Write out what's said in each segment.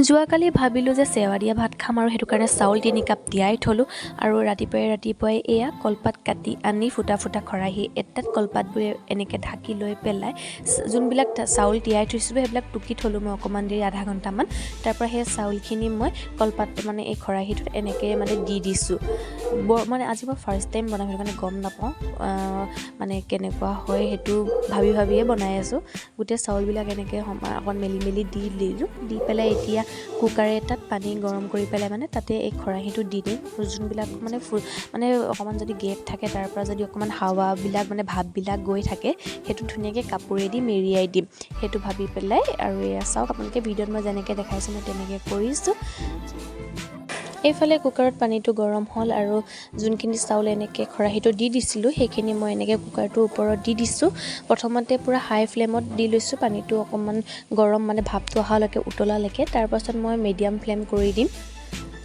যোৱাকালি ভাবিলোঁ যে চেৱা দিয়া ভাত খাম আৰু সেইটো কাৰণে চাউল 3 কাপ তিয়াই থলোঁ আৰু ৰাতিপুৱাই এয়া কলপাত কাটি আনি ফুটা খৰাহী এটাত কলপাতবোৰ এনেকৈ ঢাকি লৈ পেলাই যোনবিলাক চাউল তিয়াই থৈছিলোঁ সেইবিলাক টুকি থলোঁ মই অকণমান দেৰি আধা ঘণ্টামান। তাৰপৰা সেই চাউলখিনি মই কলপাত মানে এই খৰাহীটোত এনেকৈ মানে দি দিছোঁ। মানে আজি মই ফাৰ্ষ্ট টাইম বনাম সেইটো কাৰণে গম নাপাওঁ মানে কেনেকুৱা হয় সেইটো ভাবিয়ে বনাই আছোঁ। গোটেই চাউলবিলাক এনেকৈ অকণ মেলি দি দিলোঁ। দি পেলাই এতিয়া কুকাৰ এটাত পানী গৰম কৰি পেলাই মানে তাতে এই খৰাহীটো দি দিম। যোনবিলাক মানে অকণমান যদি গেপ থাকে তাৰ পৰা যদি অকণমান হাৱাবিলাক মানে ভাপবিলাক গৈ থাকে সেইটো ধুনীয়াকৈ কাপোৰেদি মেৰিয়াই দিম সেইটো ভাবি পেলাই। আৰু এয়া চাওক আপোনালোকে ভিডিঅ'ত মই যেনেকৈ দেখাইছোঁ মই তেনেকৈ কৰিছোঁ। এইফালে কুকাৰত পানীটো গৰম হ'ল আৰু যোনখিনি চাউল এনেকৈ খৰাহীটো দি দিছিলোঁ সেইখিনি মই এনেকৈ কুকাৰটোৰ ওপৰত দি দিছোঁ। প্ৰথমতে পূৰা হাই ফ্লেমত দি লৈছোঁ পানীটো অকণমান গৰম মানে ভাপটো অহালৈকে উতলালৈকে। তাৰপাছত মই মিডিয়াম ফ্লেম কৰি দিম।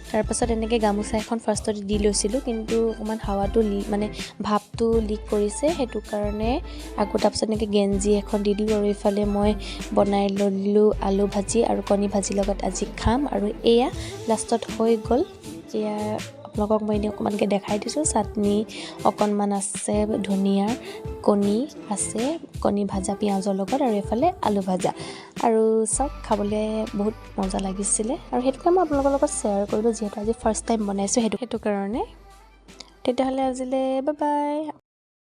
তাৰপাছত এনেকৈ গামোচা এখন ফাৰ্ষ্টতে দি লৈছিলোঁ কিন্তু অকণমান হাৱাটো মানে ভাপটো লিক কৰিছে সেইটো কাৰণে আকৌ তাৰপাছত এনেকৈ গেঞ্জি এখন দি দিলোঁ। আৰু এইফালে মই বনাই ল'লোঁ আলু ভাজি আৰু কণী ভাজিৰ লগত আজি খাম। আৰু এয়া লাষ্টত হৈ গ'ল। এয়া আপোনালোকক মই এনেই অকণমানকৈ দেখাই দিছোঁ। চাটনি অকণমান আছে, ধনিয়াৰ কণী আছে, কণী ভাজা পিঁয়াজৰ লগত আৰু এইফালে আলু ভাজা। আৰু চাওক খাবলৈ বহুত মজা লাগিছিলে আৰু সেইটো কাৰণে মই আপোনালোকৰ লগত শ্বেয়াৰ কৰিলোঁ যিহেতু আজি ফাৰ্ষ্ট টাইম বনাইছোঁ সেইটো কাৰণে। তেতিয়াহ'লে আজিলৈ বাই বাই।